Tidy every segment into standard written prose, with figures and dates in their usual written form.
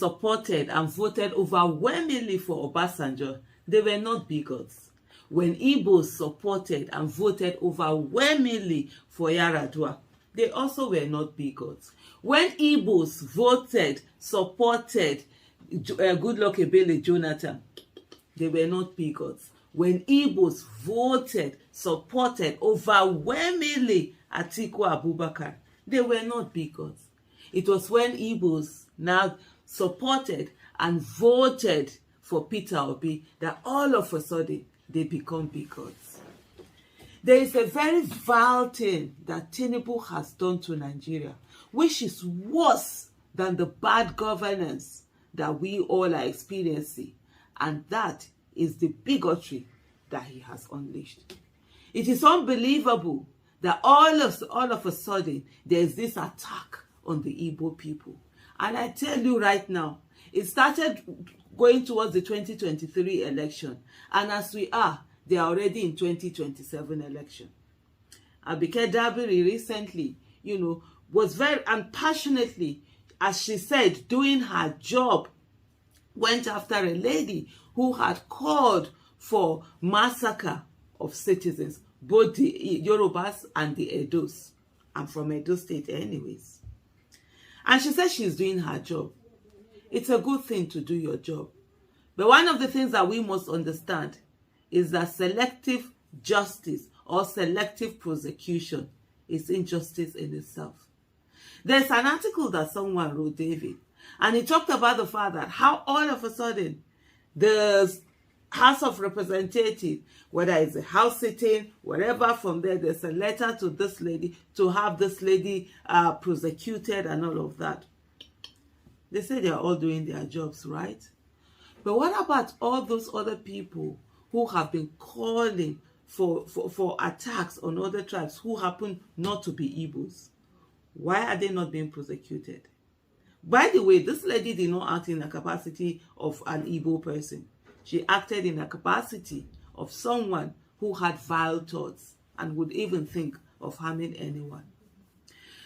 supported and voted overwhelmingly for Obasanjo, they were not bigots. When Igbos supported and voted overwhelmingly for Yar'Adua, they also were not bigots. When Igbos voted, supported Goodluck Ebele Jonathan, they were not bigots. When Igbos voted, supported overwhelmingly Atiku Abubakar, they were not bigots. It was when Igbos now supported and voted for Peter Obi that all of a sudden they become bigots. There is a very vile thing that Tinubu has done to Nigeria, which is worse than the bad governance that we all are experiencing, and that is the bigotry that he has unleashed. It is unbelievable that all of a sudden there is this attack on the Igbo people. And I tell you right now, it started going towards the 2023 election, and as we are, they are already in 2027 election. Abike Dabiri recently, was very passionately, as she said, doing her job, went after a lady who had called for massacre of citizens, both the Yorubas and the Edos. I'm from Edo State anyways. And she said she's doing her job. It's a good thing to do your job. But one of the things that we must understand is that selective justice or selective prosecution is injustice in itself. There's an article that someone wrote, David, and he talked about the fact that how all of a sudden the House of Representatives, whether it's a house sitting, wherever, from there, there's a letter to this lady to have this lady prosecuted and all of that. They say they're all doing their jobs, right? But what about all those other people who have been calling for attacks on other tribes who happen not to be Igbos? Why are they not being prosecuted? By the way, this lady did not act in the capacity of an Igbo person. She acted in a capacity of someone who had vile thoughts and would even think of harming anyone.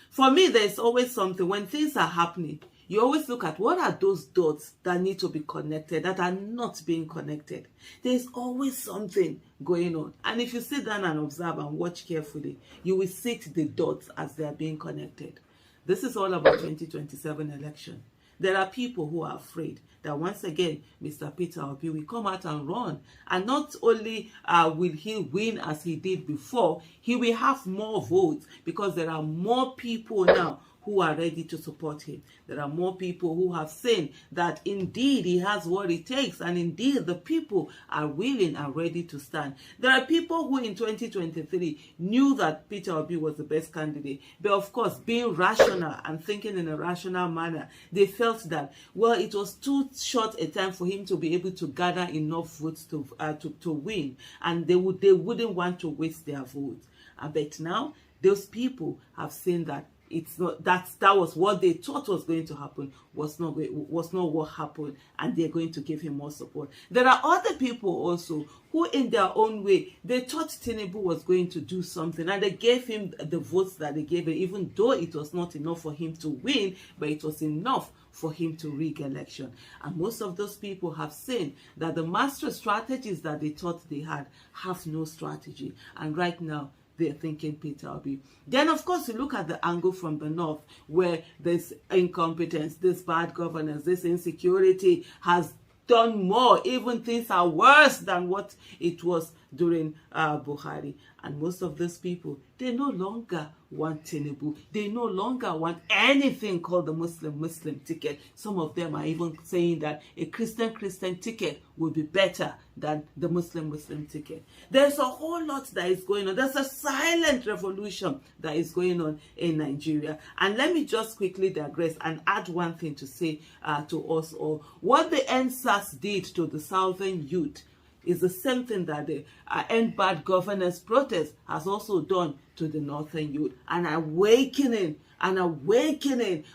For me, there's always something, when things are happening, you always look at what are those dots that need to be connected, that are not being connected. There's always something going on. And if you sit down and observe and watch carefully, you will see the dots as they are being connected. This is all about 2027 election. There are people who are afraid that once again, Mr. Peter Obi will come out and run. And not only will he win as he did before, he will have more votes because there are more people now who are ready to support him. There are more people who have seen that indeed he has what it takes, and indeed the people are willing and ready to stand. There are people who in 2023 knew that Peter Obi was the best candidate, but of course, being rational and thinking in a rational manner, they felt that, well, it was too short a time for him to be able to gather enough votes to win, and they wouldn't want to waste their votes. But now, those people have seen that it's not that was what they thought was going to happen was not what happened, and they're going to give him more support. There are other people also who in their own way, they thought Tinubu was going to do something, and they gave him the votes that they gave him, even though it was not enough for him to win, but it was enough for him to rig election. And most of those people have seen that the master strategies that they thought they had have no strategy, and right now they're thinking Peter Obi. Then, of course, you look at the angle from the north, where this incompetence, this bad governance, this insecurity has done more. Even things are worse than what it was during Buhari. And most of these people, they no longer want Tinubu. They no longer want anything called the Muslim ticket. Some of them are even saying that a Christian ticket would be better than the Muslim ticket. There's a whole lot that is going on. There's a silent revolution that is going on in Nigeria. And let me just quickly digress and add one thing to say to us all. What the NSAS did to the southern youth is the same thing that the End Bad Governance protest has also done to the Northern youth. An awakening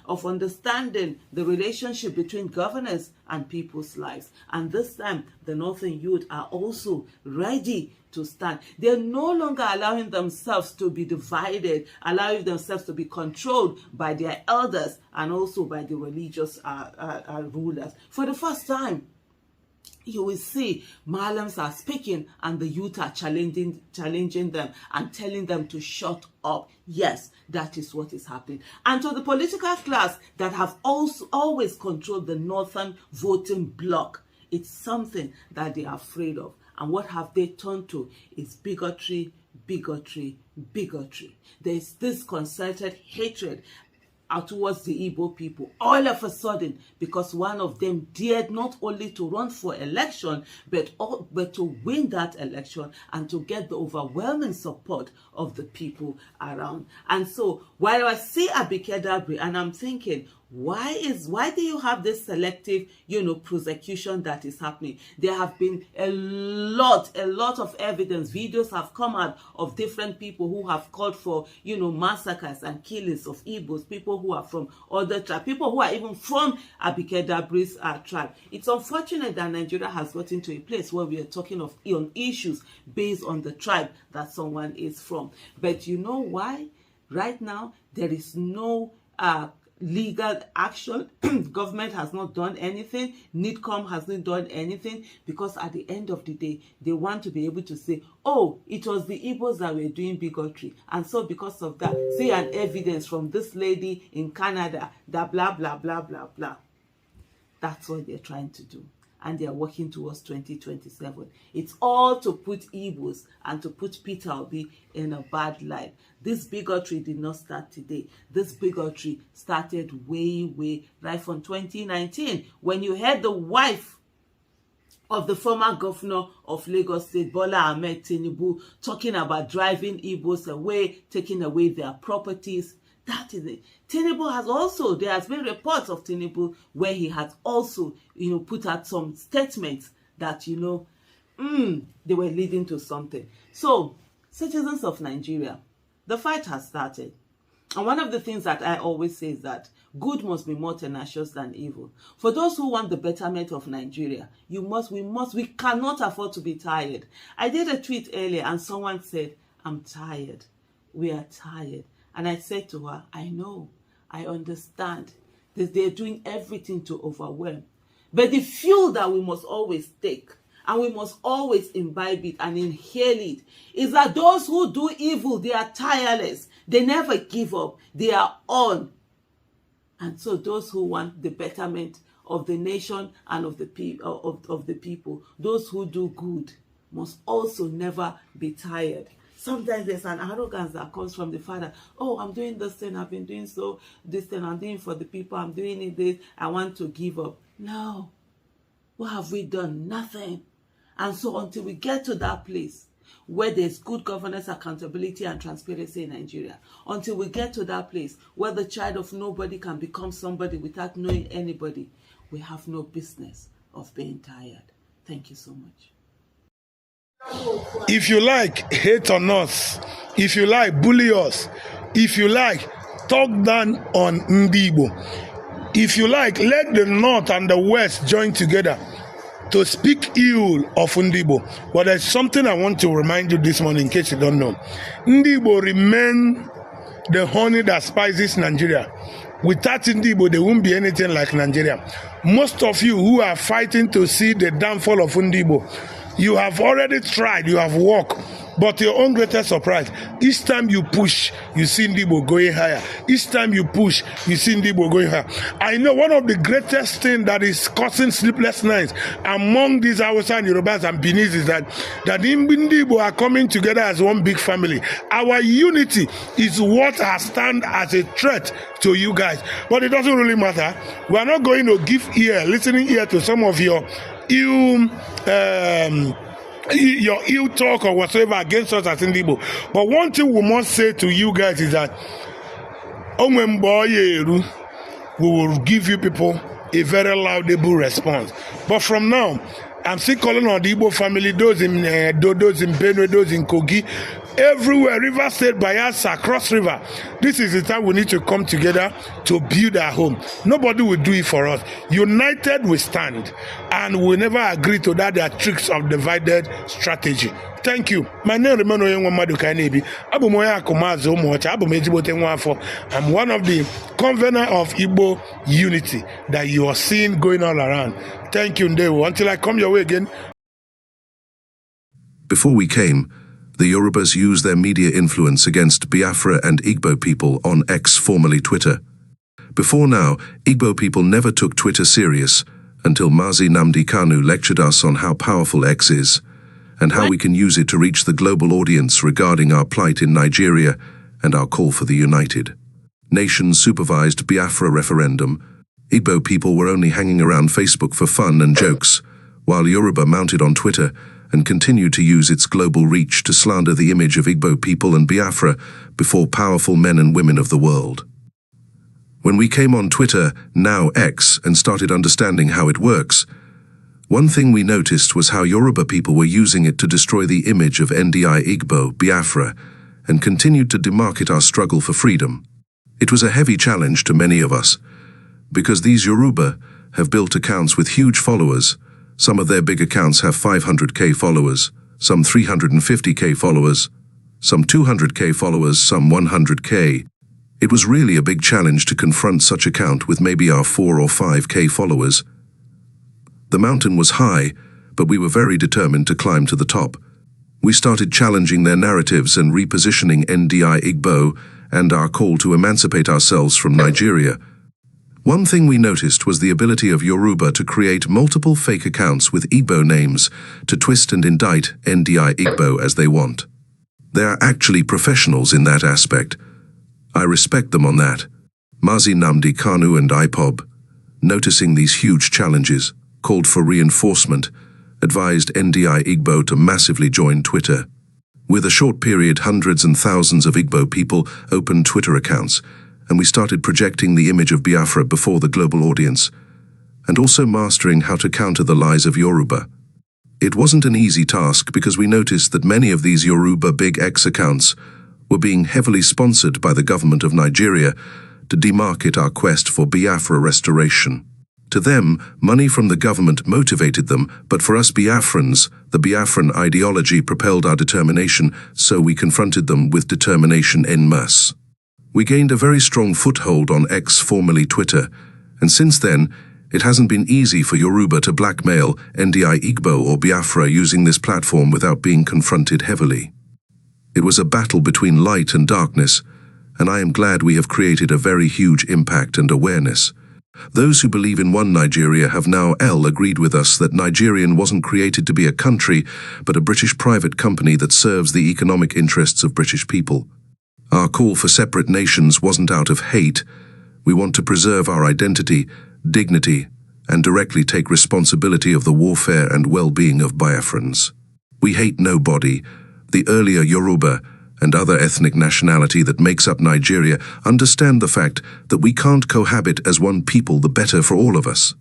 of understanding the relationship between governance and people's lives. And this time, the Northern youth are also ready to stand. They're no longer allowing themselves to be divided, allowing themselves to be controlled by their elders and also by the religious rulers. For the first time, you will see Malams are speaking and the youth are challenging them and telling them to shut up. Yes, that is what is happening. And to the political class that have also always controlled the Northern voting bloc, it's something that they are afraid of. And what have they turned to? It's bigotry, bigotry, bigotry. There's this concerted hatred towards the Igbo people all of a sudden, because one of them dared not only to run for election but to win that election and to get the overwhelming support of the people around. And so while I see Abike Dabiri and I'm thinking, why do you have this selective, prosecution that is happening? There have been a lot of evidence. Videos have come out of different people who have called for, massacres and killings of Igbos, people who are from other tribes, people who are even from Abike Dabiri's tribe. It's unfortunate that Nigeria has gotten to a place where we are talking on issues based on the tribe that someone is from. But you know why? Right now, there is no legal action. Government has not done anything. NIDCOM hasn't done anything, because at the end of the day, they want to be able to say, oh, it was the Igbos that were doing bigotry. And so because of that, see an evidence from this lady in Canada, that blah, blah, blah, blah, blah. That's what they're trying to do. And they are working towards 2027. It's all to put Igbos and to put Peter Obi in a bad light. This bigotry did not start today. This bigotry started way right from 2019, when you had the wife of the former governor of Lagos State, Bola Ahmed Tinubu, talking about driving Igbos away, taking away their properties. That is it. Tinubu has also, there has been reports of Tinubu where he has also, put out some statements that, they were leading to something. So, citizens of Nigeria, the fight has started. And one of the things that I always say is that good must be more tenacious than evil. For those who want the betterment of Nigeria, we cannot afford to be tired. I did a tweet earlier and someone said, I'm tired. We are tired. And I said to her, I know, I understand that they're doing everything to overwhelm. But the fuel that we must always take, and we must always imbibe it and inhale it, is that those who do evil, they are tireless. They never give up. They are on. And so those who want the betterment of the nation and of the people, those who do good, must also never be tired. Sometimes there's an arrogance that comes from the father. Oh, I'm doing this thing, I've been doing this thing, I'm doing for the people, I'm doing it this, I want to give up. No. What have we done? Nothing. And so until we get to that place where there's good governance, accountability, and transparency in Nigeria, until we get to that place where the child of nobody can become somebody without knowing anybody, we have no business of being tired. Thank you so much. If you like, hate on us. If you like, bully us. If you like, talk down on Ndibo. If you like, let the North and the West join together to speak ill of Ndibo. But there's something I want to remind you this morning, in case you don't know. Ndibo remain the honey that spices Nigeria. Without Ndibo, there won't be anything like Nigeria. Most of you who are fighting to see the downfall of Ndibo, you have already tried, you have walked, but your own greatest surprise, each time you push, you see Ndibo going higher. Each time you push, you see Ndibo going higher. I know one of the greatest things that is causing sleepless nights among these Hausa and Yorubas and Benin is that Ndibo are coming together as one big family. Our unity is what has stand as a threat to you guys. But it doesn't really matter. We are not going to give listening ear to some of your ill talk or whatsoever against us as Ndibo. But one thing we must say to you guys is that we will give you people a very laudable response. But from now, I'm still calling on the Igbo family, those in Benue, those in Kogi, everywhere, River State, Bayelsa, Cross River. This is the time we need to come together to build our home. Nobody will do it for us. United we stand, and we never agree to that. There are tricks of divided strategy. Thank you. My name is Remano Yengwamadu Kanebi. I'm one of the convener of Igbo unity that you are seeing going all around. Thank you, Ndewo. Until I come your way again. Before we came, the Yorubas used their media influence against Biafra and Igbo people on X, formerly Twitter. Before now, Igbo people never took Twitter serious until Mazi Nnamdi Kanu lectured us on how powerful X is and how we can use it to reach the global audience regarding our plight in Nigeria and our call for the united nation-supervised Biafra referendum. Igbo people were only hanging around Facebook for fun and jokes, while Yoruba mounted on Twitter and continued to use its global reach to slander the image of Igbo people and Biafra before powerful men and women of the world. When we came on Twitter, now X, and started understanding how it works, one thing we noticed was how Yoruba people were using it to destroy the image of NDI Igbo, Biafra, and continued to demarket our struggle for freedom. It was a heavy challenge to many of us, because these Yoruba have built accounts with huge followers. Some of their big accounts have 500k followers, some 350k followers, some 200k followers, some 100k. It was really a big challenge to confront such account with maybe our 4 or 5k followers. The mountain was high, but we were very determined to climb to the top. We started challenging their narratives and repositioning NDI Igbo and our call to emancipate ourselves from Nigeria. One thing we noticed was the ability of Yoruba to create multiple fake accounts with Igbo names to twist and indict NDI Igbo as they want. They are actually professionals in that aspect. I respect them on that. Mazi Nnamdi Kanu and IPOB, noticing these huge challenges, called for reinforcement, advised NDI Igbo to massively join Twitter. With a short period, hundreds and thousands of Igbo people opened Twitter accounts, and we started projecting the image of Biafra before the global audience, and also mastering how to counter the lies of Yoruba. It wasn't an easy task because we noticed that many of these Yoruba big X accounts were being heavily sponsored by the government of Nigeria to demarket our quest for Biafra restoration. To them, money from the government motivated them, but for us Biafrans, the Biafran ideology propelled our determination, so we confronted them with determination en masse. We gained a very strong foothold on X, formerly Twitter, and since then, it hasn't been easy for Yoruba to blackmail NDI Igbo or Biafra using this platform without being confronted heavily. It was a battle between light and darkness, and I am glad we have created a very huge impact and awareness. Those who believe in one Nigeria have now agreed with us that Nigerian wasn't created to be a country, but a British private company that serves the economic interests of British people. Our call for separate nations wasn't out of hate. We want to preserve our identity, dignity, and directly take responsibility of the warfare and well-being of Biafrans. We hate nobody. The earlier Yoruba and other ethnic nationality that makes up Nigeria understand the fact that we can't cohabit as one people, the better for all of us.